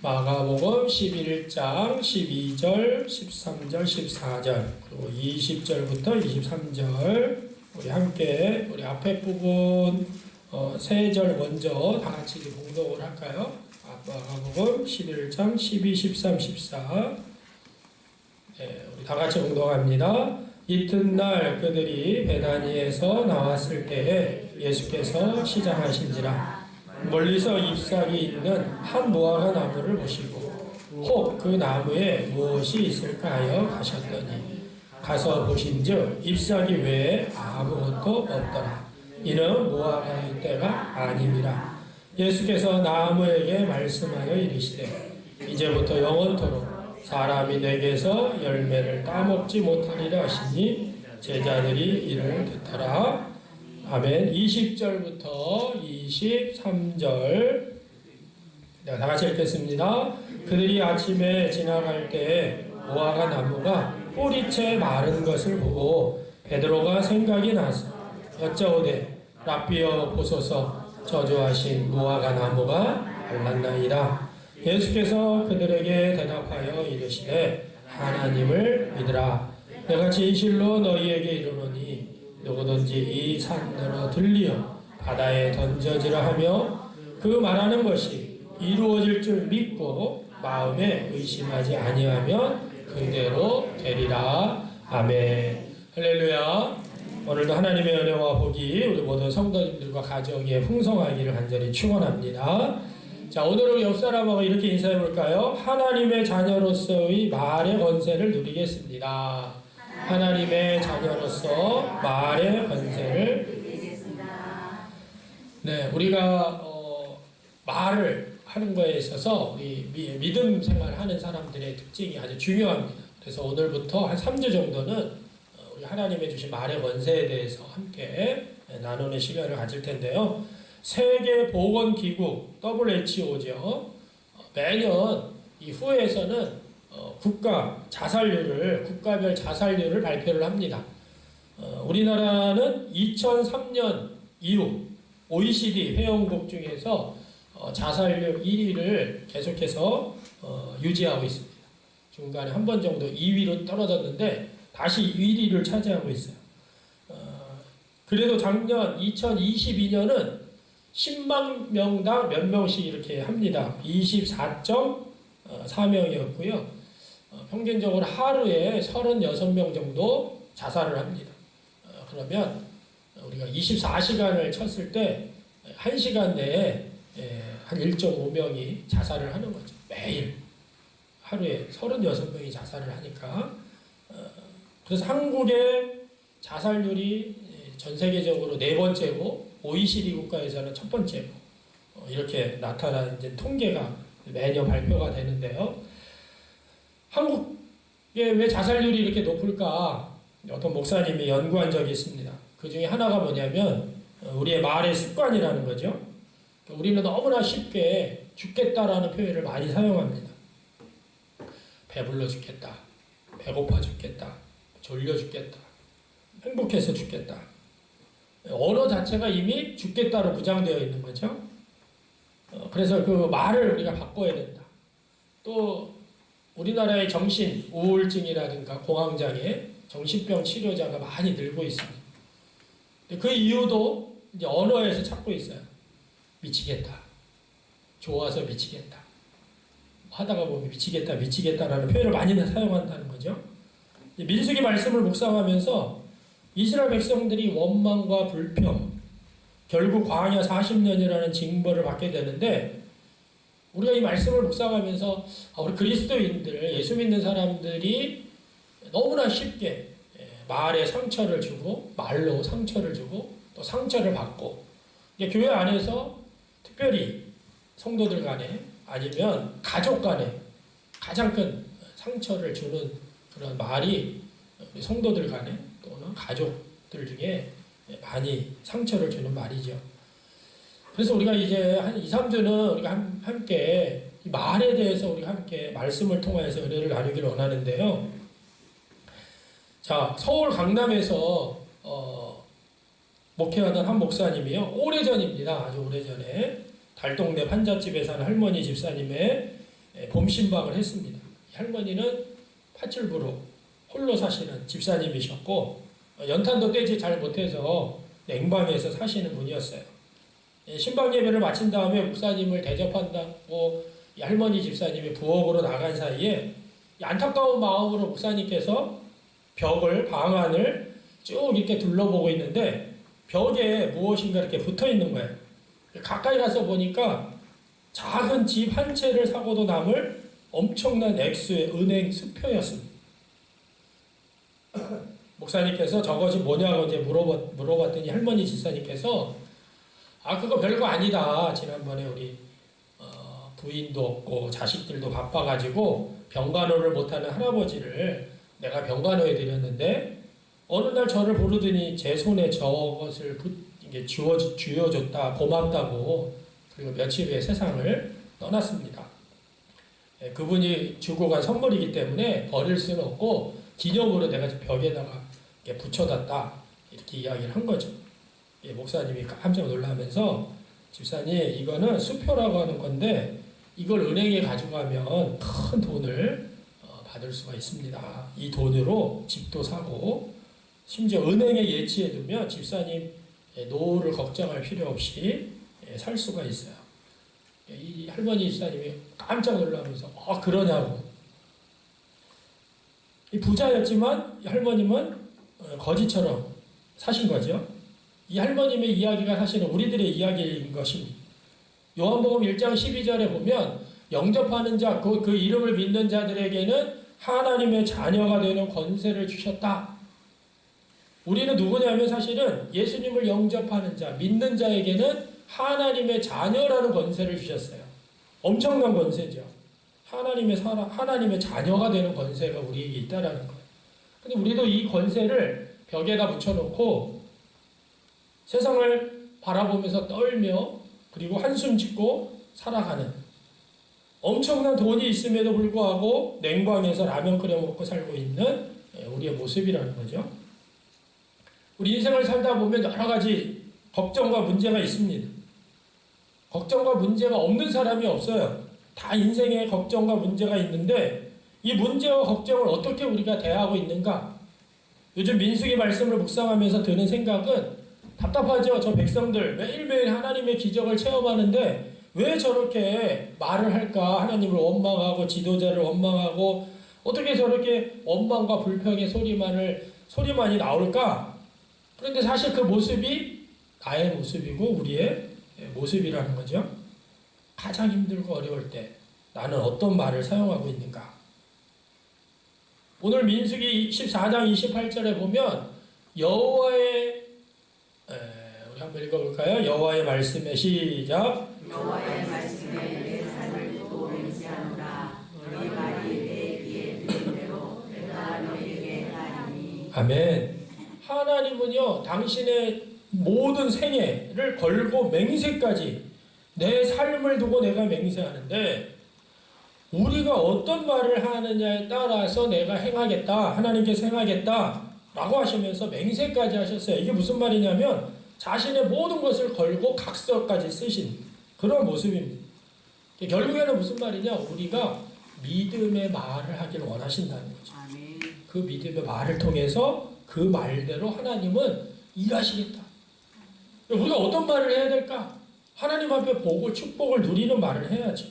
마가복음 11장 12절, 13절, 14절 그리고 20절부터 23절 우리 함께 우리 앞에 부분 세 절 먼저 다 같이 봉독을 할까요? 마가복음 11장 12, 13, 14 우리 다 같이 봉독합니다. 이튿날 그들이 베다니에서 나왔을 때에 예수께서 시장하신지라 멀리서 잎사귀 있는 한 무화과 나무를 보시고 혹 그 나무에 무엇이 있을까 하여 가셨더니 가서 보신즉 잎사귀 외에 아무것도 없더라. 이는 무화과의 때가 아님이라. 예수께서 나무에게 말씀하여 이르시되 이제부터 영원토록 사람이 내게서 열매를 따먹지 못하리라 하시니 제자들이 이를 듣더라. 아멘. 20절부터 23절 내가 다 같이 읽겠습니다. 그들이 아침에 지나갈 때에 무화과 나무가 뿌리채 마른 것을 보고 베드로가 생각이 나서 여짜오되 랍비여 보소서 저주하신 무화과 나무가 말랐나이다. 예수께서 그들에게 대답하여 이르시되 하나님을 믿으라. 내가 진실로 너희에게 이르노니 누구든지 이 산더러 들리어 바다에 던져지라 하며 그 말하는 것이 이루어질 줄 믿고 마음에 의심하지 아니하면 그대로 되리라. 아멘. 할렐루야. 오늘도 하나님의 은혜와 복이 우리 모든 성도님들과 가정에 풍성하기를 간절히 축원합니다. 자, 오늘은 옆 사람하고 이렇게 인사해 볼까요? 하나님의 자녀로서의 말의 권세를 누리겠습니다. 하나님의 자녀로서 말의 권세를 누리겠습니다. 네, 우리가 말을 하는 거에 있어서 우리 믿음 생활하는 사람들의 특징이 아주 중요합니다. 그래서 오늘부터 한 3주 정도는 우리 하나님의 주신 말의 권세에 대해서 함께 나누는 시간을 가질 텐데요. 세계보건기구 WHO죠. 매년 이 후에서는 국가별 자살률을 발표를 합니다. 우리나라는 2003년 이후 OECD 회원국 중에서 자살률 1위를 계속해서 유지하고 있습니다. 중간에 한 번 정도 2위로 떨어졌는데 다시 1위를 차지하고 있어요. 그래도 작년 2022년은 10만 명당 몇 명씩 이렇게 합니다. 24.4명이었고요. 평균적으로 하루에 36명 정도 자살을 합니다. 그러면 우리가 24시간을 쳤을 때 1시간 내에 한 1.5명이 자살을 하는 거죠. 매일 하루에 36명이 자살을 하니까 그래서 한국의 자살률이 전 세계적으로 네 번째고 OECD 국가에서는 첫 번째고 이렇게 나타난 이제 통계가 매년 발표가 되는데요. 한국에 왜 자살률이 이렇게 높을까? 어떤 목사님이 연구한 적이 있습니다. 그 중에 하나가 뭐냐면 우리의 말의 습관이라는 거죠. 우리는 너무나 쉽게 죽겠다라는 표현을 많이 사용합니다. 배불러 죽겠다, 배고파 죽겠다, 졸려 죽겠다, 행복해서 죽겠다. 언어 자체가 이미 죽겠다로 무장되어 있는 거죠. 그래서 그 말을 우리가 바꿔야 된다. 또 우리나라의 정신 우울증이라든가 공황장애, 정신병 치료자가 많이 늘고 있습니다. 그 이유도 이제 언어에서 찾고 있어요. 미치겠다, 좋아서 미치겠다, 하다가 보면 미치겠다라는 표현을 많이 사용한다는 거죠. 민수기 말씀을 묵상하면서 이스라엘 백성들이 원망과 불평, 결국 광야 40년이라는 징벌을 받게 되는데 우리가 이 말씀을 묵상하면서 우리 그리스도인들, 예수 믿는 사람들이 너무나 쉽게 말에 상처를 주고 말로 상처를 주고 또 상처를 받고 교회 안에서 특별히 성도들 간에 아니면 가족 간에 가장 큰 상처를 주는 그런 말이 우리 성도들 간에 또는 가족들 중에 많이 상처를 주는 말이죠. 그래서 우리가 이제 한 2, 3주는 우리가 함께 이 말에 대해서 우리가 함께 말씀을 통해서 은혜를 나누기를 원하는데요. 자, 서울 강남에서 목회하던 한 목사님이요. 오래전입니다. 아주 오래전에 달동네 판잣집에 사는 할머니 집사님의 봄 신방을 했습니다. 할머니는 파출부로 홀로 사시는 집사님이셨고 연탄도 떼지 잘 못해서 냉방에서 사시는 분이었어요. 신방 예배를 마친 다음에 목사님을 대접한다고 이 할머니 집사님이 부엌으로 나간 사이에 안타까운 마음으로 목사님께서 방안을 쭉 이렇게 둘러보고 있는데 벽에 무엇인가 이렇게 붙어 있는 거예요. 가까이 가서 보니까 작은 집 한 채를 사고도 남을 엄청난 액수의 은행 수표였습니다. 목사님께서 저것이 뭐냐고 이제 물어봤더니 할머니 집사님께서 그거 별거 아니다. 지난번에 우리 부인도 없고 자식들도 바빠가지고 병간호를 못하는 할아버지를 내가 병간호해 드렸는데 어느 날 저를 부르더니 제 손에 저것을 이게 쥐어줬다 고맙다고 그리고 며칠 후에 세상을 떠났습니다. 그분이 주고 간 선물이기 때문에 버릴 수는 없고 기념으로 내가 벽에다가 이렇게 붙여놨다 이렇게 이야기를 한 거죠. 목사님이 깜짝 놀라면서 집사님 이거는 수표라고 하는 건데 이걸 은행에 가져가면 큰 돈을 받을 수가 있습니다. 이 돈으로 집도 사고 심지어 은행에 예치해두면 집사님 노후를 걱정할 필요 없이 살 수가 있어요. 이 할머니 집사님이 깜짝 놀라면서 그러냐고. 이 부자였지만 이 할머님은 거지처럼 사신 거죠. 이 할머님의 이야기가 사실은 우리들의 이야기인 것입니다. 요한복음 1장 12절에 보면 영접하는 자, 그 이름을 믿는 자들에게는 하나님의 자녀가 되는 권세를 주셨다. 우리는 누구냐면 사실은 예수님을 영접하는 자, 믿는 자에게는 하나님의 자녀라는 권세를 주셨어요. 엄청난 권세죠. 하나님의 자녀가 되는 권세가 우리에게 있다라는 거예요. 근데 우리도 이 권세를 벽에다 붙여놓고 세상을 바라보면서 떨며 그리고 한숨 짓고 살아가는 엄청난 돈이 있음에도 불구하고 냉방에서 라면 끓여 먹고 살고 있는 우리의 모습이라는 거죠. 우리 인생을 살다 보면 여러 가지 걱정과 문제가 있습니다. 걱정과 문제가 없는 사람이 없어요. 다 인생에 걱정과 문제가 있는데 이 문제와 걱정을 어떻게 우리가 대하고 있는가? 요즘 민수기 말씀을 묵상하면서 드는 생각은 답답하죠. 저 백성들 매일매일 하나님의 기적을 체험하는데 왜 저렇게 말을 할까? 하나님을 원망하고 지도자를 원망하고 어떻게 저렇게 원망과 불평의 소리만이 나올까? 그런데 사실 그 모습이 나의 모습이고 우리의 모습이라는 거죠. 가장 힘들고 어려울 때 나는 어떤 말을 사용하고 있는가? 오늘 민수기 14장 28절에 보면 여호와의 우리 한번 읽어볼까요? 여호와의 말씀에 시작. 여호와의 말씀에 내 삶을 두고 맹세하노라. 너희 말이 내 귀에 들린 대로 내가 너희에게 하리니. 아멘. 하나님은요 당신의 모든 생애를 걸고 맹세까지 내 삶을 두고 내가 맹세하는데 우리가 어떤 말을 하느냐에 따라서 내가 행하겠다, 하나님께서 행하겠다 라고 하시면서 맹세까지 하셨어요. 이게 무슨 말이냐면 자신의 모든 것을 걸고 각서까지 쓰신 그런 모습입니다. 결국에는 무슨 말이냐? 우리가 믿음의 말을 하기를 원하신다는 거죠. 그 믿음의 말을 통해서 그 말대로 하나님은 일하시겠다. 우리가 어떤 말을 해야 될까? 하나님 앞에 보고 축복을 누리는 말을 해야죠.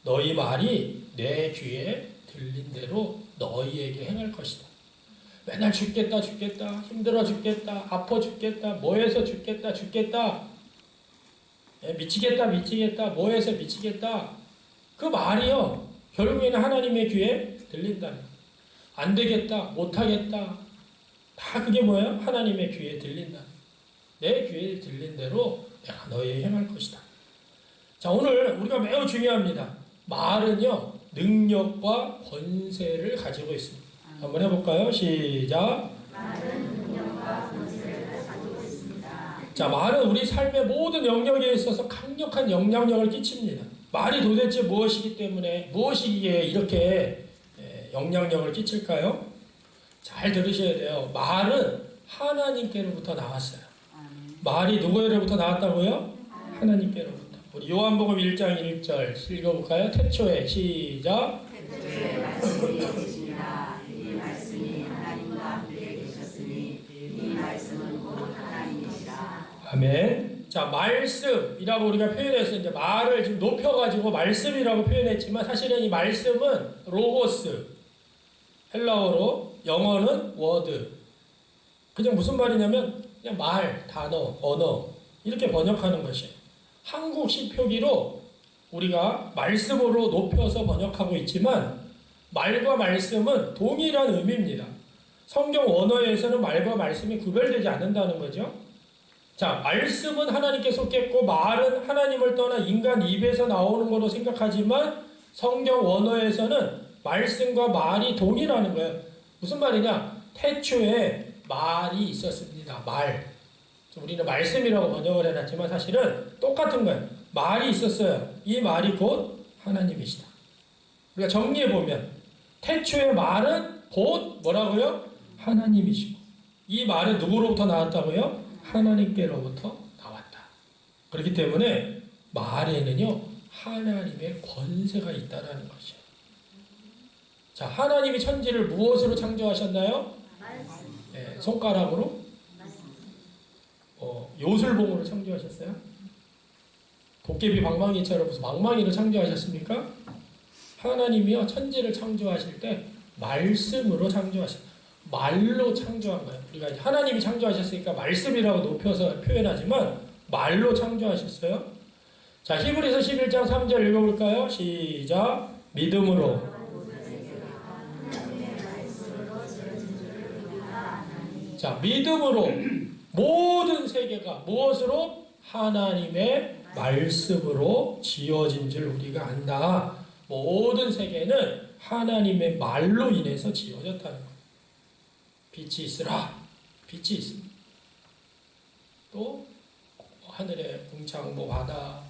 너희 말이 내 귀에 들린 대로 너희에게 행할 것이다. 맨날 죽겠다 힘들어 죽겠다 아파 죽겠다 뭐해서 죽겠다 미치겠다 뭐해서 미치겠다 그 말이요 결국에는 하나님의 귀에 들린다는 거예요. 안 되겠다 못하겠다 다 그게 뭐예요? 하나님의 귀에 들린다. 내 귀에 들린 대로 내가 너희에게 행할 것이다. 자, 오늘 우리가 매우 중요합니다. 말은요 능력과 권세를 가지고 있습니다. 한번 해볼까요? 시작. 말은 능력과 권세를 가지고 있습니다. 자, 말은 우리 삶의 모든 영역에 있어서 강력한 영향력을 끼칩니다. 말이 도대체 무엇이기에 이렇게 영향력을 끼칠까요? 잘 들으셔야 돼요. 말은 하나님께로부터 나왔어요. 말이 누구로부터 나왔다고요? 하나님께로부터. 우리 요한복음 1장 1절 읽어볼까요? 태초에 시작. 태초에 말씀이 계시니라. 이 말씀이 하나님과 함께 계셨으니 이 말씀은 곧 하나님이시라. 아멘. 자, 말씀이라고 우리가 표현해서 이제 말을 좀 높여가지고 말씀이라고 표현했지만 사실은 이 말씀은 로고스, 헬라어로, 영어는 워드. 그냥 무슨 말이냐면 그냥 말, 단어, 언어 이렇게 번역하는 것이에요. 한국 시표기로 우리가 말씀으로 높여서 번역하고 있지만 말과 말씀은 동일한 의미입니다. 성경 원어에서는 말과 말씀이 구별되지 않는다는 거죠. 자, 말씀은 하나님께 속했고 말은 하나님을 떠나 인간 입에서 나오는 거로 생각하지만 성경 원어에서는 말씀과 말이 동일하는 거예요. 무슨 말이냐? 태초에 말이 있었습니다. 말. 우리는 말씀이라고 번역을 해놨지만 사실은 똑같은 거예요. 말이 있었어요. 이 말이 곧 하나님이시다. 우리가 정리해보면 태초의 말은 곧 뭐라고요? 하나님이시고 이 말은 누구로부터 나왔다고요? 하나님께로부터 나왔다. 그렇기 때문에 말에는요 하나님의 권세가 있다는 것이에요. 자, 하나님이 천지를 무엇으로 창조하셨나요? 네, 손가락으로? 요술봉으로 창조하셨어요? 도깨비 방망이처럼 무슨 방망이로 창조하셨습니까? 하나님이요 천지를 창조하실 때 말씀으로 창조하셨어요. 말로 창조한 거예요. 우리가 이제 하나님이 창조하셨으니까 말씀이라고 높여서 표현하지만 말로 창조하셨어요. 자, 히브리서 11장 3절 읽어볼까요? 시작. 믿음으로 자, 믿음으로 모든 세계가 무엇으로? 하나님의 말씀으로 지어진 줄 우리가 안다. 모든 세계는 하나님의 말로 인해서 지어졌다는 거예요. 빛이 있으라. 빛이 있습니다. 또 하늘의 궁창, 바다.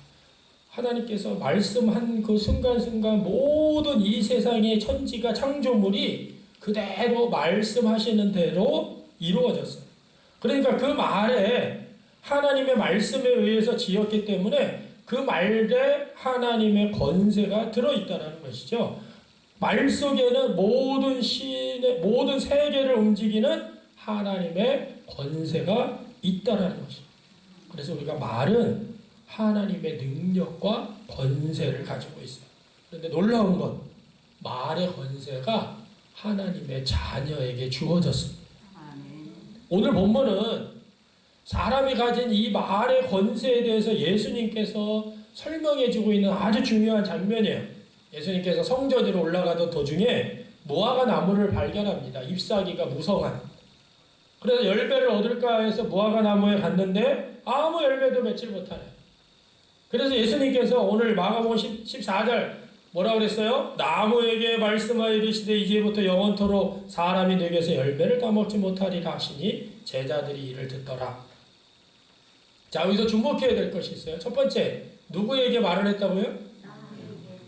하나님께서 말씀한 그 순간순간 모든 이 세상의 천지가 창조물이 그대로 말씀하시는 대로 이루어졌어요. 그러니까 그 말에 하나님의 말씀에 의해서 지었기 때문에 그 말에 하나님의 권세가 들어있다는 것이죠. 말 속에는 모든 모든 세계를 움직이는 하나님의 권세가 있다는 것이죠. 그래서 우리가 말은 하나님의 능력과 권세를 가지고 있어요. 그런데 놀라운 건 말의 권세가 하나님의 자녀에게 주어졌습니다. 오늘 본문은 사람이 가진 이 말의 권세에 대해서 예수님께서 설명해주고 있는 아주 중요한 장면이에요. 예수님께서 성전으로 올라가던 도중에 무화과 나무를 발견합니다. 잎사귀가 무성한. 그래서 열매를 얻을까 해서 무화과 나무에 갔는데 아무 열매도 맺질 못하네. 그래서 예수님께서 오늘 마가복음 14절 뭐라고 그랬어요? 나무에게 말씀하여 이르시되 이제부터 영원토록 사람이 되게서 열매를 따먹지 못하리라 하시니 제자들이 이를 듣더라. 자, 여기서 주목해야 될 것이 있어요. 첫 번째, 누구에게 말을 했다고요?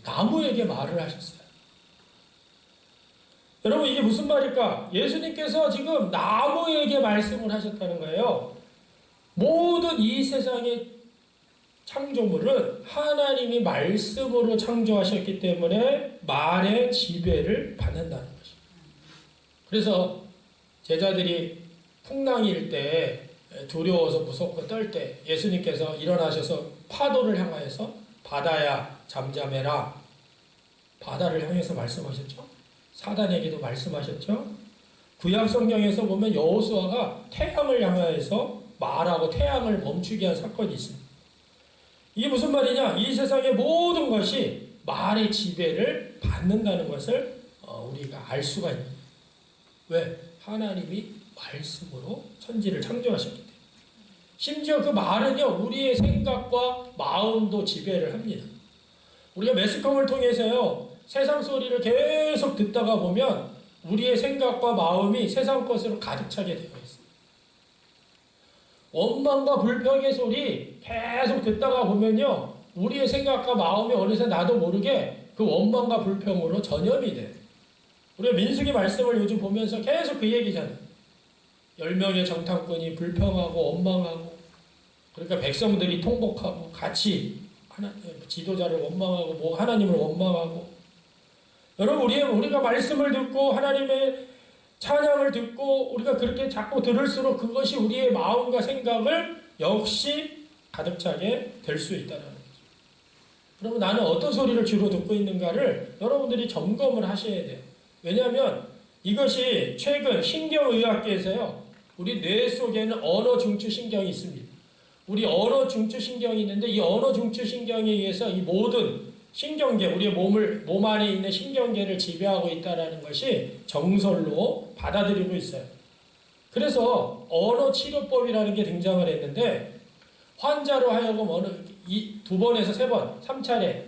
나무에게 말을 하셨어요. 여러분, 이게 무슨 말일까? 예수님께서 지금 나무에게 말씀을 하셨다는 거예요. 모든 이 세상의 창조물은 하나님이 말씀으로 창조하셨기 때문에 말의 지배를 받는다는 것입니다. 그래서 제자들이 풍랑일 때 두려워서 무섭고 떨 때 예수님께서 일어나셔서 파도를 향하여서 바다야 잠잠해라. 바다를 향해서 말씀하셨죠. 사단에게도 말씀하셨죠. 구약 성경에서 보면 여호수아가 태양을 향하여서 말하고 태양을 멈추게 한 사건이 있습니다. 이게 무슨 말이냐? 이 세상의 모든 것이 말의 지배를 받는다는 것을 우리가 알 수가 있는 거예요. 왜? 하나님이 말씀으로 천지를 창조하셨기 때문에. 심지어 그 말은요, 우리의 생각과 마음도 지배를 합니다. 우리가 매스컴을 통해서요, 세상 소리를 계속 듣다가 보면 우리의 생각과 마음이 세상 것으로 가득 차게 되어 있습니다. 원망과 불평의 소리 계속 듣다가 보면요, 우리의 생각과 마음이 어느새 나도 모르게 그 원망과 불평으로 전염이 돼요. 우리가 민수기 말씀을 요즘 보면서 계속 그 얘기잖아요. 10명의 정탐꾼이 불평하고 원망하고, 그러니까 백성들이 통곡하고 같이 지도자를 원망하고 뭐 하나님을 원망하고. 여러분 우리가 말씀을 듣고 하나님의 찬양을 듣고 우리가 그렇게 자꾸 들을수록 그것이 우리의 마음과 생각을 역시 가득 차게 될 수 있다는 거죠. 그러면 나는 어떤 소리를 주로 듣고 있는가를 여러분들이 점검을 하셔야 돼요. 왜냐하면 이것이 최근 신경의학계에서요. 우리 뇌 속에는 언어 중추 신경이 있습니다. 우리 언어 중추 신경이 있는데 이 언어 중추 신경에 의해서 이 모든 신경계, 우리의 몸 안에 있는 신경계를 지배하고 있다는 것이 정설로 받아들이고 있어요. 그래서 언어 치료법이라는 게 등장을 했는데 환자로 하여금 두 번에서 세 번, 3차례,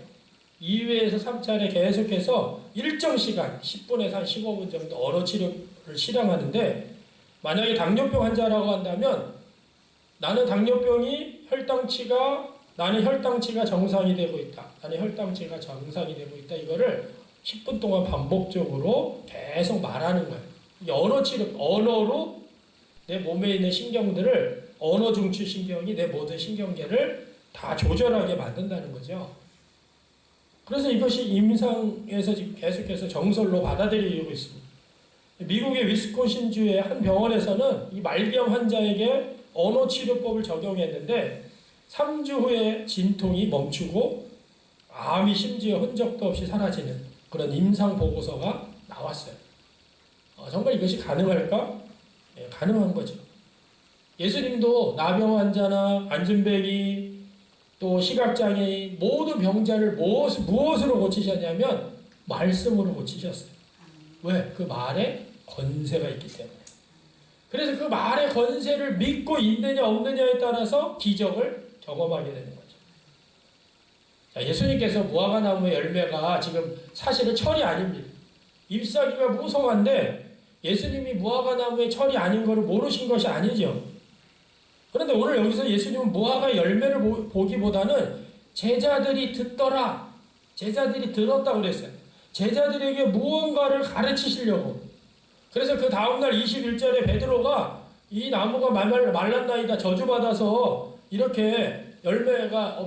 2회에서 3차례 계속해서 일정 시간, 10분에서 한 15분 정도 언어 치료를 실행하는데 만약에 당뇨병 환자라고 한다면 나는 혈당치가 정상이 되고 있다. 나는 혈당치가 정상이 되고 있다. 이거를 10분 동안 반복적으로 계속 말하는 거예요. 이 언어 치료, 언어로 내 몸에 있는 신경들을 언어 중추 신경이 내 모든 신경계를 다 조절하게 만든다는 거죠. 그래서 이것이 임상에서 지금 계속해서 정설로 받아들이고 있습니다. 미국의 위스콘신주의 한 병원에서는 이 말기암 환자에게 언어 치료법을 적용했는데 3주 후에 진통이 멈추고 암이 심지어 흔적도 없이 사라지는 그런 임상 보고서가 나왔어요. 정말 이것이 가능할까? 예, 가능한 거죠. 예수님도 나병 환자나 안진뱅이 또 시각장애인 모든 병자를 무엇으로 고치셨냐면 말씀으로 고치셨어요. 왜? 그 말에 권세가 있기 때문에. 그래서 그 말의 권세를 믿고 있느냐 없느냐에 따라서 기적을 경험하게 되는 거죠. 자, 예수님께서 무화과 나무의 열매가 지금 사실은 철이 아닙니다. 잎사귀가 무성한데 예수님이 무화과 나무의 철이 아닌 것을 모르신 것이 아니죠. 그런데 오늘 여기서 예수님은 무화과 열매를 보기보다는 제자들이 듣더라. 제자들이 들었다고 그랬어요. 제자들에게 무언가를 가르치시려고. 그래서 그 다음날 21절에 베드로가 이 나무가 말랐나이다 저주받아서 이렇게 열매가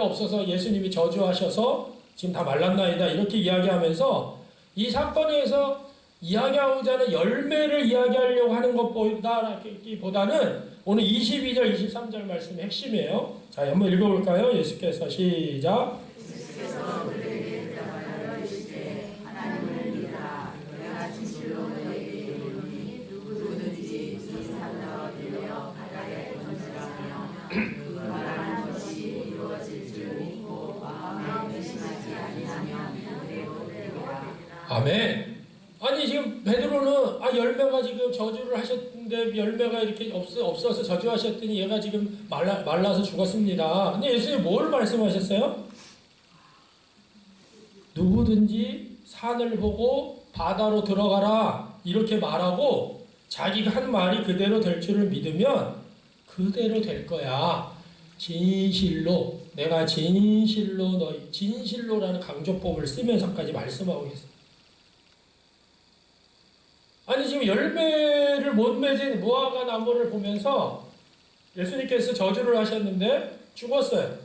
없어서 예수님이 저주하셔서 지금 다 말랐나이다 이렇게 이야기하면서 이 사건에서 이야기하고자 하는 열매를 이야기하려고 하는 것보다는 오늘 22절, 23절 말씀이 핵심이에요. 자, 한번 읽어볼까요? 예수께서 시작. 예수께서 그들에게 대답하여 이르시되 하나님을 믿으라. 내가 진실로 너희에게 이르노니 누구든지 이 산다와 들려 바다에 던지라면 그 말하는 것이 이루어질 줄 믿고 마음에 의심하지 아니하면 그대로 되리라. 아멘. 아니 지금 베드로는 열매가 지금 저주를 하셨는데 열매가 이렇게 없어서 저주하셨더니 얘가 지금 말라서 죽었습니다. 근데 예수님이 뭘 말씀하셨어요? 누구든지 산을 보고 바다로 들어가라 이렇게 말하고 자기가 한 말이 그대로 될 줄을 믿으면 그대로 될 거야. 진실로 내가 진실로라는 강조법을 쓰면서까지 말씀하고 계세요. 아니 지금 열매를 못 맺은 무화과 나무를 보면서 예수님께서 저주를 하셨는데 죽었어요.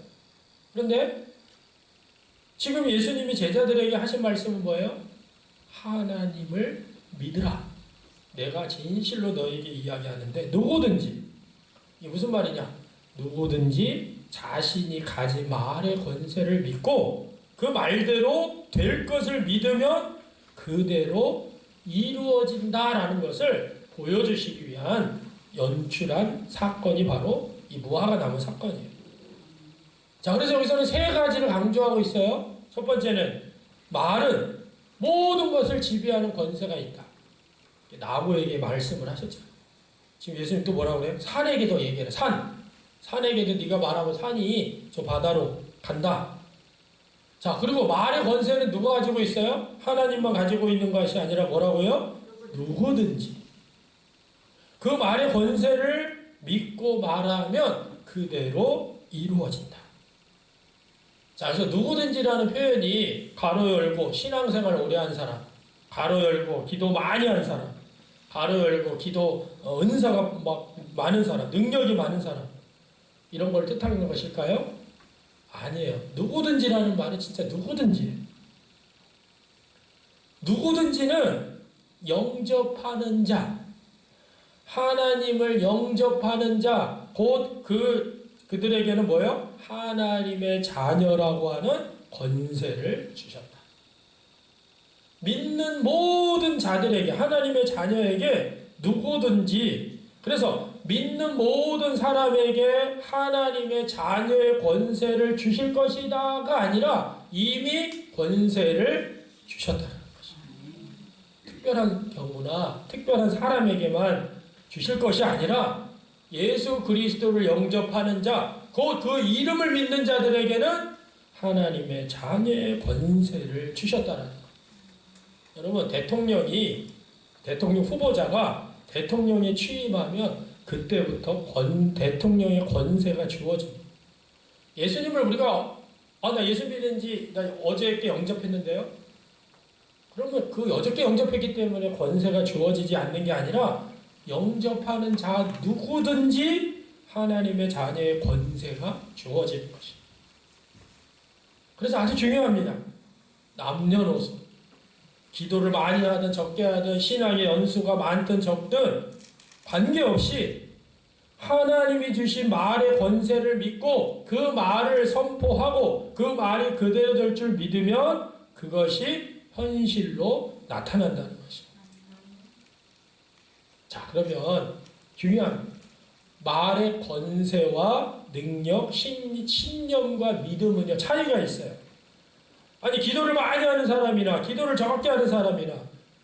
그런데 지금 예수님이 제자들에게 하신 말씀은 뭐예요? 하나님을 믿으라. 내가 진실로 너에게 이야기하는데 누구든지 이게 무슨 말이냐? 누구든지 자신이 가진 말의 권세를 믿고 그 말대로 될 것을 믿으면 그대로 이루어진다라는 것을 보여주시기 위한 연출한 사건이 바로 이 무화과 나무 사건이에요. 자, 그래서 여기서는 세 가지를 강조하고 있어요. 첫 번째는 말은 모든 것을 지배하는 권세가 있다. 나무에게 말씀을 하셨잖아요. 지금 예수님 또 뭐라고 그래요? 산에게도 얘기해요. 산에게도 네가 말하면 산이 저 바다로 간다. 자, 그리고 말의 권세는 누가 가지고 있어요? 하나님만 가지고 있는 것이 아니라 뭐라고요? 누구든지. 그 말의 권세를 믿고 말하면 그대로 이루어진다. 자, 그래서 누구든지라는 표현이 가로 열고 신앙생활 오래 한 사람, 가로 열고 기도 많이 한 사람, 가로 열고 기도 은사가 막 많은 사람, 능력이 많은 사람 이런 걸 뜻하는 것일까요? 아니에요. 누구든지라는 말은 진짜 누구든지. 누구든지는 영접하는 자, 하나님을 영접하는 자, 곧 그들에게는 뭐예요? 하나님의 자녀라고 하는 권세를 주셨다. 믿는 모든 자들에게, 하나님의 자녀에게 누구든지, 그래서 믿는 모든 사람에게 하나님의 자녀의 권세를 주실 것이다가 아니라 이미 권세를 주셨다는 것입니다. 특별한 경우나 특별한 사람에게만 주실 것이 아니라 예수 그리스도를 영접하는 자, 곧 그 이름을 믿는 자들에게는 하나님의 자녀의 권세를 주셨다는 것. 여러분, 대통령 후보자가 대통령에 취임하면 그때부터 대통령의 권세가 주어집니다. 예수님을 우리가 나 예수 믿은지 나 어저께 영접했는데요. 그러면 그 어저께 영접했기 때문에 권세가 주어지지 않는 게 아니라 영접하는 자 누구든지 하나님의 자녀의 권세가 주어지는 것입니다. 그래서 아주 중요합니다. 남녀노소, 기도를 많이 하든 적게 하든 신앙의 연수가 많든 적든 관계없이 하나님이 주신 말의 권세를 믿고 그 말을 선포하고 그 말이 그대로 될 줄 믿으면 그것이 현실로 나타난다는 것입니다. 자, 그러면 중요합니다. 말의 권세와 능력, 신념과 믿음은요, 차이가 있어요. 아니, 기도를 많이 하는 사람이나 기도를 적게 하는 사람이나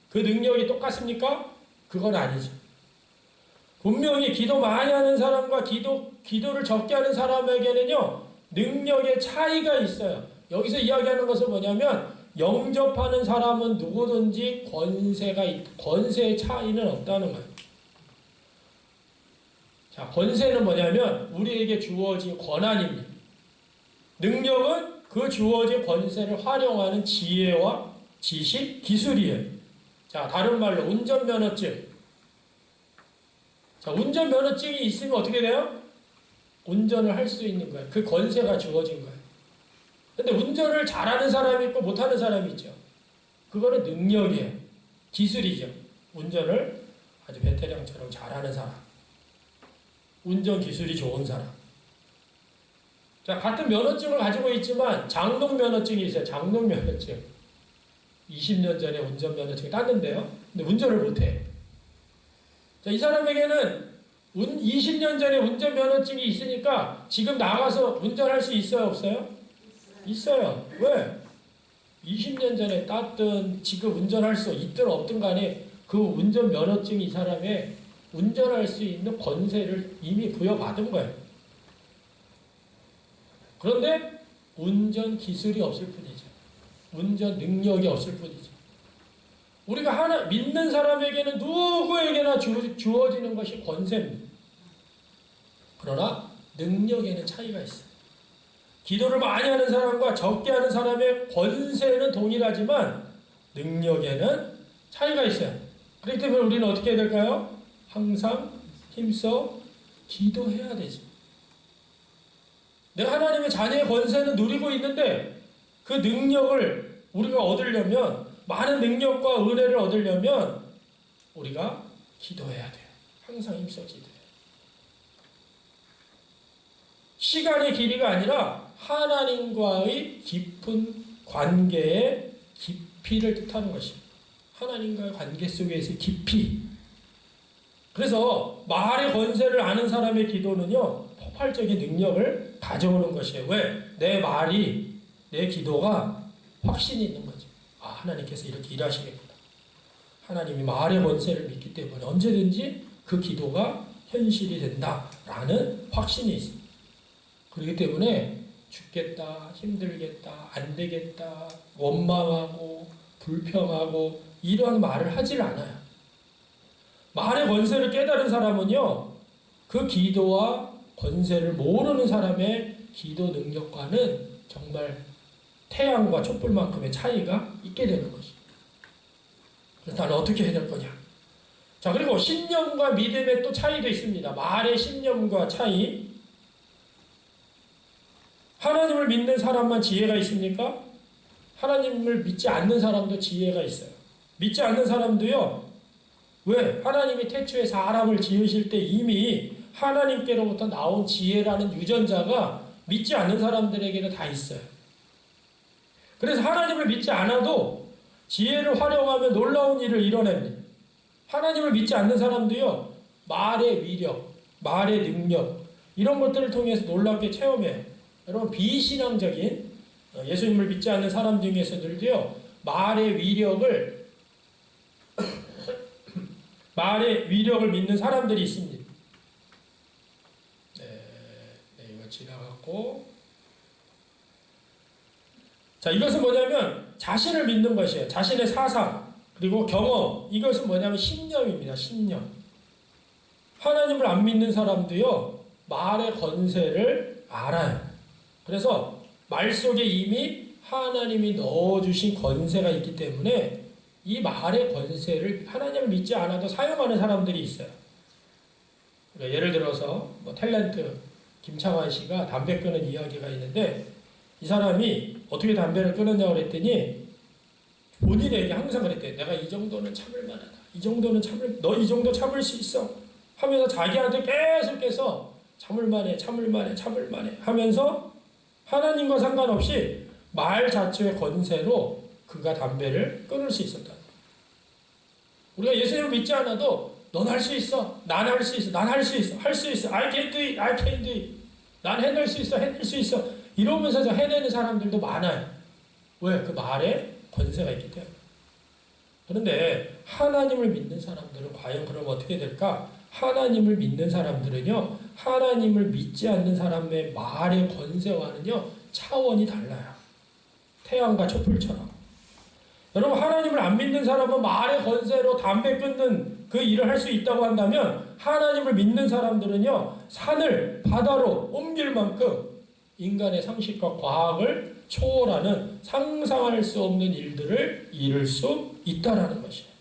그 능력이 똑같습니까? 그건 아니죠. 분명히 기도 많이 하는 사람과 기도를 적게 하는 사람에게는요, 능력의 차이가 있어요. 여기서 이야기하는 것은 뭐냐면, 영접하는 사람은 누구든지 권세의 차이는 없다는 거예요. 자, 권세는 뭐냐면, 우리에게 주어진 권한입니다. 능력은 그 주어진 권세를 활용하는 지혜와 지식, 기술이에요. 자, 다른 말로 운전면허증. 자, 운전면허증이 있으면 어떻게 돼요? 운전을 할 수 있는 거예요. 그 권세가 주어진 거예요. 근데 운전을 잘하는 사람이 있고 못하는 사람이 있죠. 그거는 능력이에요. 기술이죠. 운전을 아주 베테랑처럼 잘하는 사람. 운전 기술이 좋은 사람. 자, 같은 면허증을 가지고 있지만 장롱 면허증이 있어요. 장롱 면허증. 20년 전에 운전 면허증을 땄는데요. 근데 운전을 못해. 자, 이 사람에게는 20년 전에 운전 면허증이 있으니까 지금 나가서 운전할 수 있어요, 없어요? 있어요. 왜? 20년 전에 땄든 지금 운전할 수 있든 없든 간에 그 운전 면허증이 이 사람의 운전할 수 있는 권세를 이미 부여받은 거예요. 그런데 운전 기술이 없을 뿐이죠. 운전 능력이 없을 뿐이죠. 우리가 믿는 사람에게는 누구에게나 주어지는 것이 권세입니다. 그러나 능력에는 차이가 있어요. 기도를 많이 하는 사람과 적게 하는 사람의 권세는 동일하지만 능력에는 차이가 있어요. 그렇기 때문에 우리는 어떻게 해야 될까요? 항상 힘써 기도해야 되지. 내가 하나님의 자녀의 권세는 누리고 있는데 그 능력을 우리가 얻으려면, 많은 능력과 은혜를 얻으려면 우리가 기도해야 돼요. 항상 힘써 기도해요. 시간의 길이가 아니라 하나님과의 깊은 관계의 깊이를 뜻하는 것입니다. 하나님과의 관계 속에서의 깊이. 그래서 말의 권세를 아는 사람의 기도는요, 폭발적인 능력을 가져오는 것이에요. 왜? 내 말이, 내 기도가 확신이 있는 거죠. 아, 하나님께서 이렇게 일하시겠구나. 하나님이 말의 권세를 믿기 때문에 언제든지 그 기도가 현실이 된다라는 확신이 있습니다. 그렇기 때문에 죽겠다, 힘들겠다, 안 되겠다, 원망하고 불평하고 이러한 말을 하질 않아요. 말의 권세를 깨달은 사람은요, 그 기도와 권세를 모르는 사람의 기도 능력과는 정말 태양과 촛불만큼의 차이가 있게 되는 것입니다. 그래서 나는 어떻게 해야 될 거냐? 자, 그리고 신념과 믿음의 또 차이도 있습니다. 말의 신념과 차이. 하나님을 믿는 사람만 지혜가 있습니까? 하나님을 믿지 않는 사람도 지혜가 있어요. 믿지 않는 사람도요. 왜? 하나님이 태초에 사람을 지으실 때 이미 하나님께로부터 나온 지혜라는 유전자가 믿지 않는 사람들에게도 다 있어요. 그래서 하나님을 믿지 않아도 지혜를 활용하며 놀라운 일을 이뤄냅니다. 하나님을 믿지 않는 사람도요. 말의 위력, 말의 능력 이런 것들을 통해서 놀랍게 체험해요. 여러분 비신앙적인 예수님을 믿지 않는 사람 중에서들도요. 말의 위력을 믿는 사람들이 있습니다. 이거 지나갔고. 자, 이것은 뭐냐면 자신을 믿는 것이에요. 자신의 사상, 그리고 경험. 이것은 뭐냐면 신념입니다. 신념. 하나님을 안 믿는 사람도요, 말의 권세를 알아요. 그래서 말 속에 이미 하나님이 넣어주신 권세가 있기 때문에 이 말의 권세를 하나님을 믿지 않아도 사용하는 사람들이 있어요. 그러니까 예를 들어서 탤런트 김창완 씨가 담배 끊은 이야기가 있는데 이 사람이 어떻게 담배를 끊었냐고 그랬더니 본인에게 항상 그랬대요. 내가 이 정도는 참을 만하다. 이 정도는 너 이 정도 참을 수 있어. 하면서 자기한테 계속해서 참을 만해 하면서 하나님과 상관없이 말 자체의 권세로 그가 담배를 끊을 수 있었다. 우리가 예수님을 믿지 않아도 넌 할 수 있어. 난 할 수 있어. 난 할 수 있어. 할 수 있어. I can do it. I can do it. 난 해낼 수 있어. 해낼 수 있어. 이러면서 해내는 사람들도 많아요. 왜? 그 말에 권세가 있기 때문에. 그런데 하나님을 믿는 사람들은 과연 그럼 어떻게 될까? 하나님을 믿는 사람들은요. 하나님을 믿지 않는 사람의 말의 권세와는요. 차원이 달라요. 태양과 촛불처럼. 여러분 하나님을 안 믿는 사람은 말의 권세로 담배 끊는 그 일을 할 수 있다고 한다면 하나님을 믿는 사람들은요. 산을 바다로 옮길 만큼 인간의 상식과 과학을 초월하는 상상할 수 없는 일들을 이룰 수 있다라는 것이에요.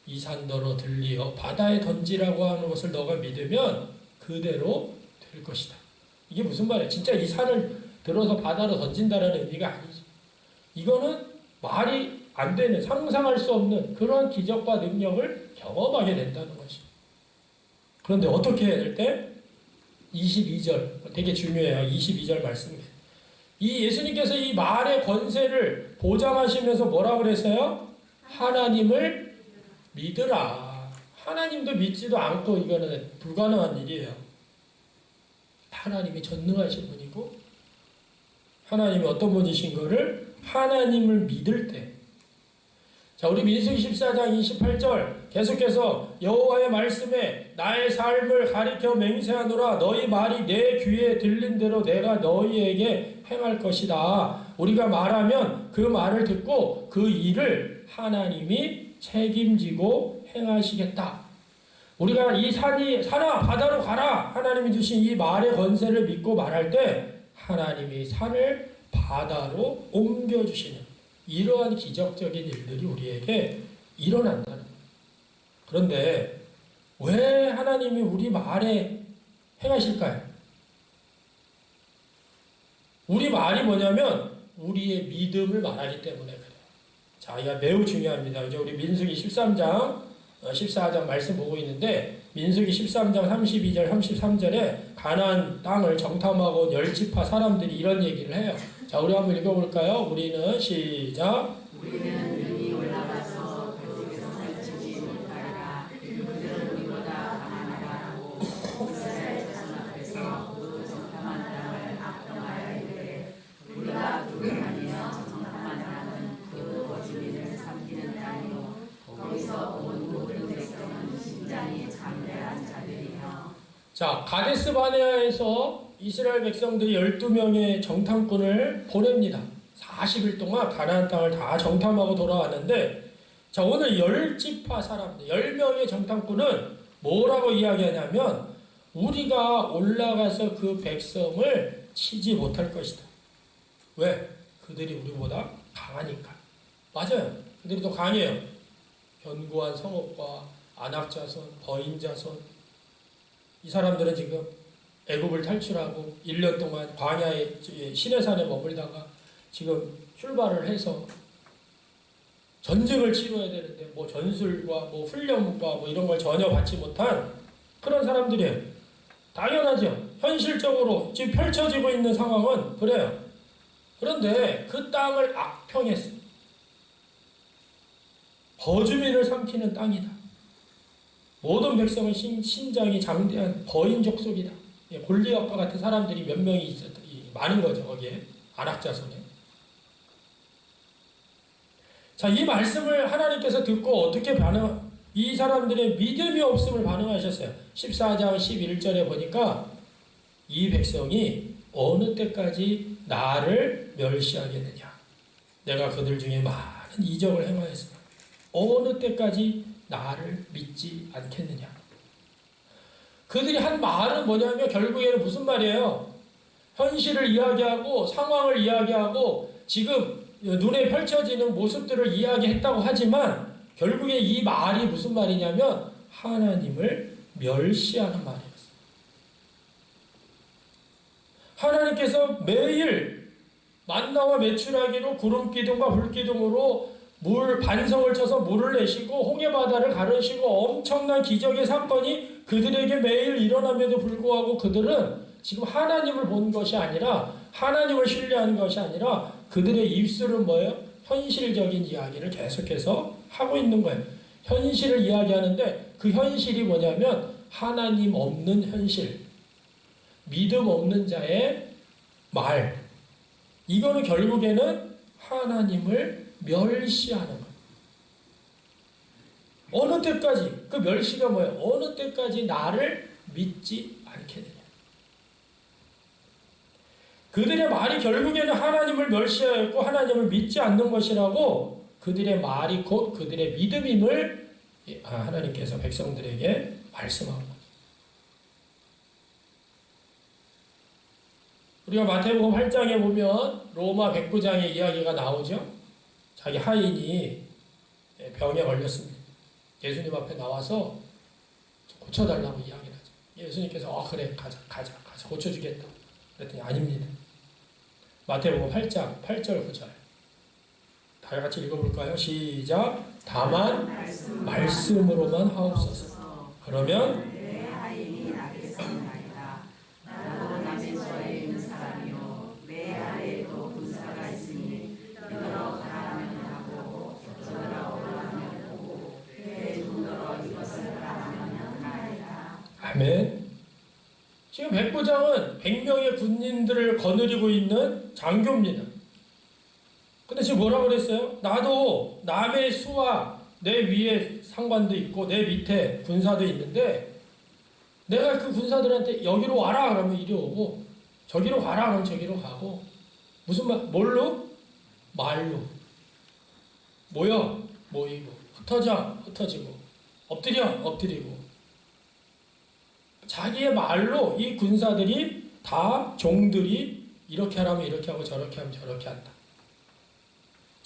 이 산더러 들리어 바다에 던지라고 하는 것을 너가 믿으면 그대로 될 것이다. 이게 무슨 말이에요? 진짜 이 산을 들어서 바다로 던진다라는 의미가 아니지. 이거는 말이 안 되는, 상상할 수 없는 그런 기적과 능력을 경험하게 된다는 것이에요. 그런데 어떻게 해야 될 때? 22절, 되게 중요해요. 22절 말씀이에요. 이 예수님께서 이 말의 권세를 보장하시면서 뭐라고 그랬어요? 하나님을 믿으라. 하나님도 믿지도 않고 이거는 불가능한 일이에요. 하나님이 전능하신 분이고 하나님이 어떤 분이신 거를 하나님을 믿을 때. 자, 우리 민수기 14장 28절 계속해서 여호와의 말씀에 나의 삶을 가리켜 맹세하노라. 너희 말이 내 귀에 들린 대로 내가 너희에게 행할 것이다. 우리가 말하면 그 말을 듣고 그 일을 하나님이 책임지고 행하시겠다. 우리가 이 산아 바다로 가라. 하나님이 주신 이 말의 권세를 믿고 말할 때 하나님이 산을 바다로 옮겨주시는 이러한 기적적인 일들이 우리에게 일어난다는 거예요. 그런데 왜 하나님이 우리 말에 행하실까요? 우리 말이 뭐냐면 우리의 믿음을 말하기 때문에 그래요. 자, 이거 매우 중요합니다. 이제 우리 민수기 13장, 14장 말씀 보고 있는데 민수기 13장 32절, 33절에 가나안 땅을 정탐하고 10지파 사람들이 이런 얘기를 해요. 자, 우리 한번 읽어볼까요? 우리는 시작. 우리는 능히 올라가서 그쪽에서 살지 못하리라. 그들은 우리보다 강하나라고 이스라엘 자손 앞에서 그 정탐한 땅을 악평하여 이르되 우리가 두려하며 정탐한 땅은 그 거주민을 삼키는 땅이요 거기서 온 모든 백성은 심장이 장대한 자들이며. 자, 가데스 바네아에서 이스라엘 백성들이 12명의 정탐꾼을 보냅니다. 40일 동안 가나안 땅을 다 정탐하고 돌아왔는데, 자, 오늘 10지파 사람들, 10명의 정탐꾼은 뭐라고 이야기하냐면 우리가 올라가서 그 백성을 치지 못할 것이다. 왜? 그들이 우리보다 강하니까. 맞아요. 그들이 더 강해요. 견고한 성읍과 안악자손, 버인자손, 이 사람들은 지금 애굽을 탈출하고 1년 동안 광야의 시내산에 머물다가 지금 출발을 해서 전쟁을 치러야 되는데 뭐 전술과 뭐 훈련과 뭐 이런 걸 전혀 받지 못한 그런 사람들이에요. 당연하죠. 현실적으로 지금 펼쳐지고 있는 상황은 그래요. 그런데 그 땅을 악평했어. 거주민을 삼키는 땅이다. 모든 백성의 신장이 장대한 거인 족속이다. 골리앗과 같은 사람들이 몇 명이 있었다. 많은 거죠. 거기에 안악자손에. 자, 이 말씀을 하나님께서 듣고 어떻게 이 사람들의 믿음이 없음을 반응하셨어요. 14장 11절에 보니까 이 백성이 어느 때까지 나를 멸시하겠느냐. 내가 그들 중에 많은 이적을 행하였으나 어느 때까지 나를 믿지 않겠느냐. 그들이 한 말은 뭐냐면 결국에는 무슨 말이에요? 현실을 이야기하고 상황을 이야기하고 지금 눈에 펼쳐지는 모습들을 이야기했다고 하지만 결국에 이 말이 무슨 말이냐면 하나님을 멸시하는 말이었어요. 하나님께서 매일 만나와 메추라기로 구름 기둥과 불 기둥으로 반성을 쳐서 물을 내시고 홍해바다를 가르시고 엄청난 기적의 사건이 그들에게 매일 일어남에도 불구하고 그들은 지금 하나님을 본 것이 아니라 하나님을 신뢰하는 것이 아니라 그들의 입술은 뭐예요? 현실적인 이야기를 계속해서 하고 있는 거예요. 현실을 이야기하는데 그 현실이 뭐냐면 하나님 없는 현실, 믿음 없는 자의 말. 이거는 결국에는 하나님을 멸시하는 거예요. 어느 때까지, 그 멸시가 뭐예요? 어느 때까지 나를 믿지 않겠느냐. 그들의 말이 결국에는 하나님을 멸시하였고 하나님을 믿지 않는 것이라고 그들의 말이 곧 그들의 믿음임을 하나님께서 백성들에게 말씀하고 있습니다. 우리가 마태복음 8장에 보면 로마 백부장의 이야기가 나오죠. 자기 하인이 병에 걸렸습니다. 예수님 앞에 나와서 고쳐달라고 이야기를 하죠. 예수님께서 그래 가자 고쳐주겠다. 그랬더니 아닙니다. 마태복음 8장 8절 9절 다 같이 읽어볼까요? 시작. 다만 말씀으로만 하옵소서. 그러면 내 하인이 낫겠습니다. 나도 남의 소에 있는 사람이요 내 아래에도 군사가 있으니 이더러 가라면 하고 저더러 오라면 오고 내 눈더러 이것을 하라면 하나이다. 아멘. 지금 백부장은 100명의 군인들을 거느리고 있는 장교입니다. 근데 지금 뭐라고 그랬어요? 나도 남의 수와 내 위에 상관도 있고 내 밑에 군사도 있는데 내가 그 군사들한테 여기로 와라 그러면 이리 오고 저기로 가라 그러면 저기로 가고 무슨 말? 뭘로? 말로. 모여 모이고 흩어져 흩어지고 엎드려 엎드리고 자기의 말로 이 군사들이 다 종들이 이렇게 하라면 이렇게 하고 저렇게 하면 저렇게 한다.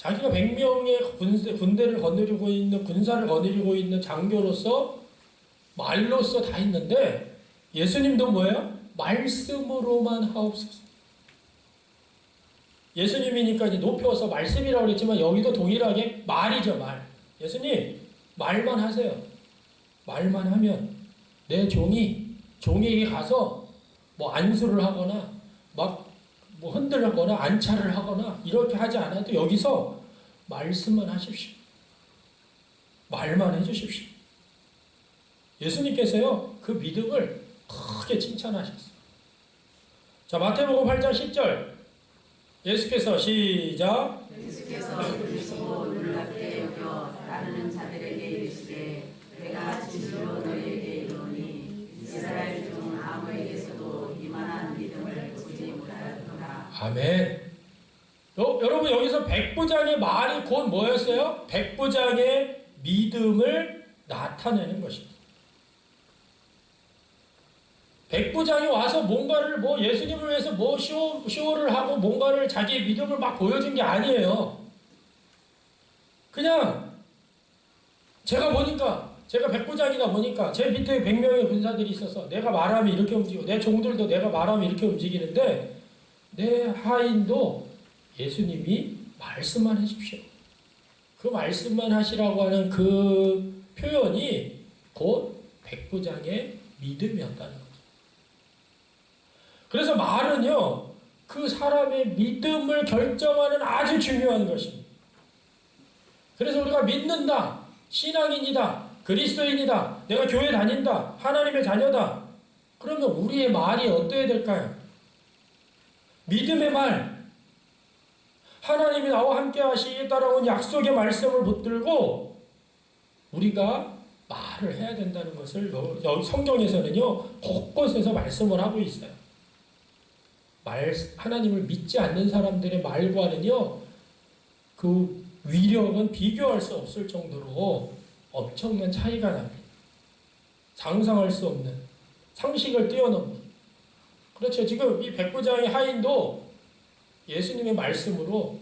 자기가 100명의 군대를 거느리고 있는 군사를 거느리고 있는 장교로서 말로서 다 있는데 예수님도 뭐예요? 말씀으로만 하옵소서. 예수님이니까 이제 높여서 말씀이라고 그랬지만 여기도 동일하게 말이죠, 말. 예수님 말만 하세요. 말만 하면 내 종에게 가서 뭐 안수를 하거나 막 뭐 흔들거나 안차를 하거나 이렇게 하지 않아도 여기서 말씀만 하십시오. 말만 해주십시오. 예수님께서요 그 믿음을 크게 칭찬하셨어요. 자, 마태복음 8장 10절 예수께서 시작. 예수께서 들으시고 놀랍게 여겨 따르는 자들에게 이르시되 내가 진실로 너희에게 이르노니 이스라엘 중 아무에게서도 이만한 믿음을 보지 못하였더라. 아멘. 여러분 여기서 백부장의 말이 곧 뭐였어요? 백부장의 믿음을 나타내는 것입니다. 백부장이 와서 뭔가를 뭐 예수님을 위해서 뭐 쇼를 하고 뭔가를 자기의 믿음을 막 보여준 게 아니에요. 그냥 제가 보니까 제가 백부장이다 보니까 제 밑에 100명의 군사들이 있어서 내가 말하면 이렇게 움직이고 내 종들도 내가 말하면 이렇게 움직이는데 내 하인도 예수님이 말씀만 하십시오. 그 말씀만 하시라고 하는 그 표현이 곧 백부장의 믿음이었다는 거죠. 그래서 말은요, 그 사람의 믿음을 결정하는 아주 중요한 것입니다. 그래서 우리가 믿는다, 신앙인이다, 그리스도인이다, 내가 교회 다닌다, 하나님의 자녀다. 그러면 우리의 말이 어떠해야 될까요? 믿음의 말, 하나님이 나와 함께 하시겠다라는 약속의 말씀을 붙들고 우리가 말을 해야 된다는 것을 여기 성경에서는요 곳곳에서 말씀을 하고 있어요. 하나님을 믿지 않는 사람들의 말과는요 그 위력은 비교할 수 없을 정도로 엄청난 차이가 납니다. 상상할 수 없는 상식을 뛰어넘는. 그렇죠. 지금 이 백부장의 하인도 예수님의 말씀으로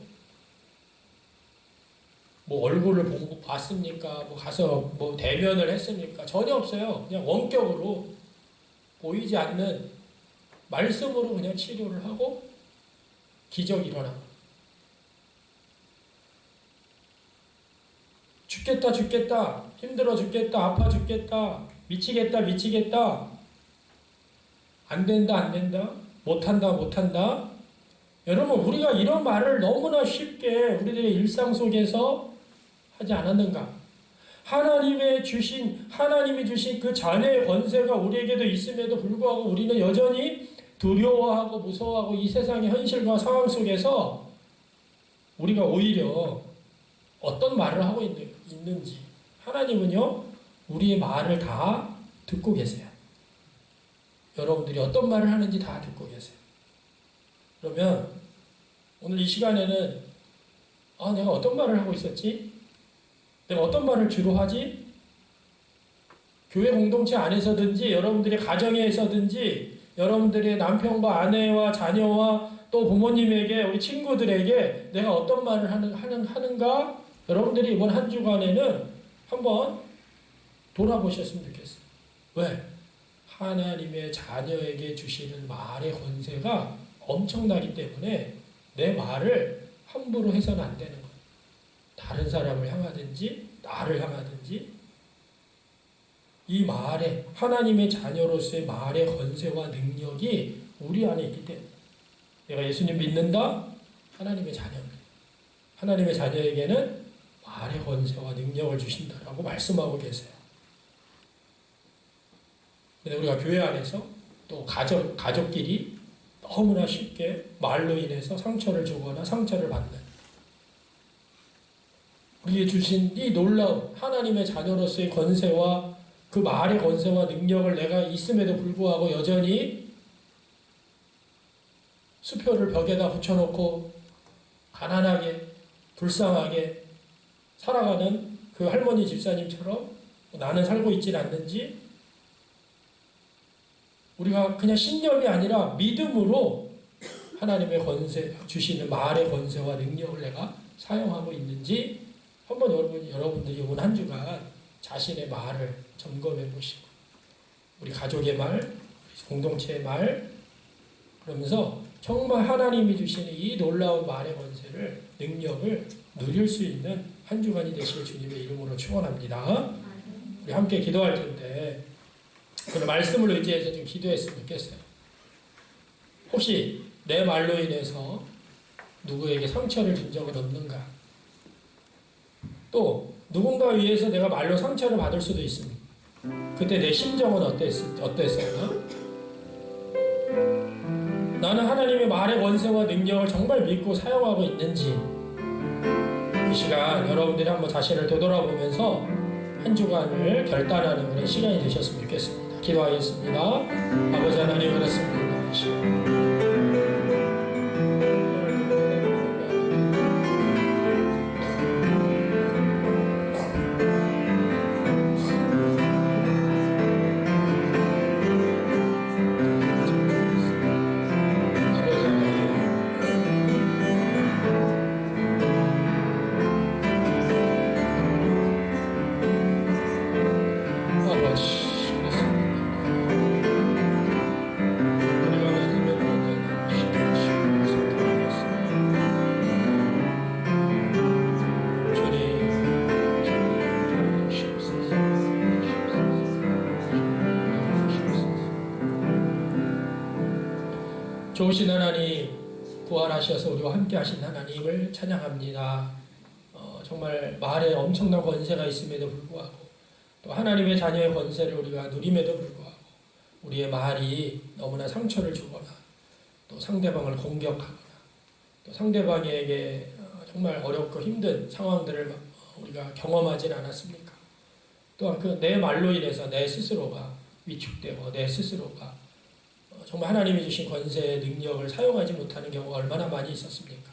뭐 얼굴을 보고 봤습니까? 뭐 가서 뭐 대면을 했습니까? 전혀 없어요. 그냥 원격으로 보이지 않는 말씀으로 그냥 치료를 하고 기적이 일어납니다. 죽겠다, 죽겠다, 힘들어 죽겠다, 아파 죽겠다, 미치겠다, 미치겠다, 안 된다, 안 된다, 못한다, 못한다. 여러분, 우리가 이런 말을 너무나 쉽게 우리들의 일상 속에서 하지 않았는가? 하나님이 주신 그 자녀의 권세가 우리에게도 있음에도 불구하고 우리는 여전히 두려워하고 무서워하고 이 세상의 현실과 상황 속에서 우리가 오히려 어떤 말을 하고 있는지 하나님은요 우리의 말을 다 듣고 계세요. 여러분들이 어떤 말을 하는지 다 듣고 계세요. 그러면 오늘 이 시간에는 내가 어떤 말을 하고 있었지? 내가 어떤 말을 주로 하지? 교회 공동체 안에서든지 여러분들의 가정에서든지 여러분들의 남편과 아내와 자녀와 또 부모님에게 우리 친구들에게 내가 어떤 말을 하는가? 여러분들이 이번 한 주간에는 한번 돌아보셨으면 좋겠어요. 왜? 하나님의 자녀에게 주시는 말의 권세가 엄청나기 때문에 내 말을 함부로 해서는 안 되는 거예요. 다른 사람을 향하든지 나를 향하든지 이 말에 하나님의 자녀로서의 말의 권세와 능력이 우리 안에 있기 때문에 내가 예수님 믿는다? 하나님의 자녀입니다. 하나님의 자녀에게는 말의 권세와 능력을 주신다라고 말씀하고 계세요. 근데 우리가 교회 안에서 또 가족끼리 너무나 쉽게 말로 인해서 상처를 주거나 상처를 받는 우리에게 주신 이 놀라운 하나님의 자녀로서의 권세와 그 말의 권세와 능력을 내가 있음에도 불구하고 여전히 수표를 벽에다 붙여놓고 가난하게 불쌍하게 살아가는 그 할머니 집사님처럼 나는 살고 있지 않는지 우리가 그냥 신념이 아니라 믿음으로 하나님의 권세 주시는 말의 권세와 능력을 내가 사용하고 있는지 한번 여러분들이 온 한 주간 자신의 말을 점검해 보시고 우리 가족의 말, 공동체의 말 그러면서 정말 하나님이 주시는 이 놀라운 말의 권세를 능력을 누릴 수 있는 한 주간이 되실 주님의 이름으로 축원합니다. 우리 함께 기도할 텐데 오늘 말씀을 의지해서 좀 기도했으면 좋겠어요. 혹시 내 말로 인해서 누구에게 상처를 준 적은 없는가? 또 누군가 위해서 내가 말로 상처를 받을 수도 있습니다. 그때 내 심정은 어땠었나? 나는 하나님의 말의 권세와 능력을 정말 믿고 사용하고 있는지 이 시간 여러분들이 한번 자신을 되돌아보면서 한 주간을 결단하는 그런 시간이 되셨으면 좋겠습니다. 기도하겠습니다. 아버지 하나님 그렇습니다. 좋으신 하나님, 부활하셔서 우리와 함께 하신 하나님을 찬양합니다. 정말 말에 엄청난 권세가 있음에도 불구하고 또 하나님의 자녀의 권세를 우리가 누림에도 불구하고 우리의 말이 너무나 상처를 주거나 또 상대방을 공격하거나 또 상대방에게 정말 어렵고 힘든 상황들을 우리가 경험하진 않았습니까? 또한 그 내 말로 인해서 내 스스로가 위축되고 내 스스로가 정말 하나님이 주신 권세의 능력을 사용하지 못하는 경우가 얼마나 많이 있었습니까?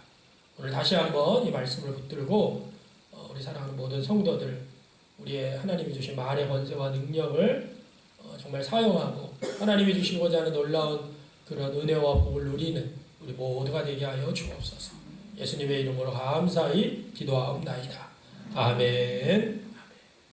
오늘 다시 한번 이 말씀을 붙들고 우리 사랑하는 모든 성도들, 우리의 하나님이 주신 말의 권세와 능력을 정말 사용하고 하나님이 주시고자 하는 놀라운 그런 은혜와 복을 누리는 우리 모두가 되게 하여 주옵소서. 예수님의 이름으로 감사히 기도하옵나이다. 아멘.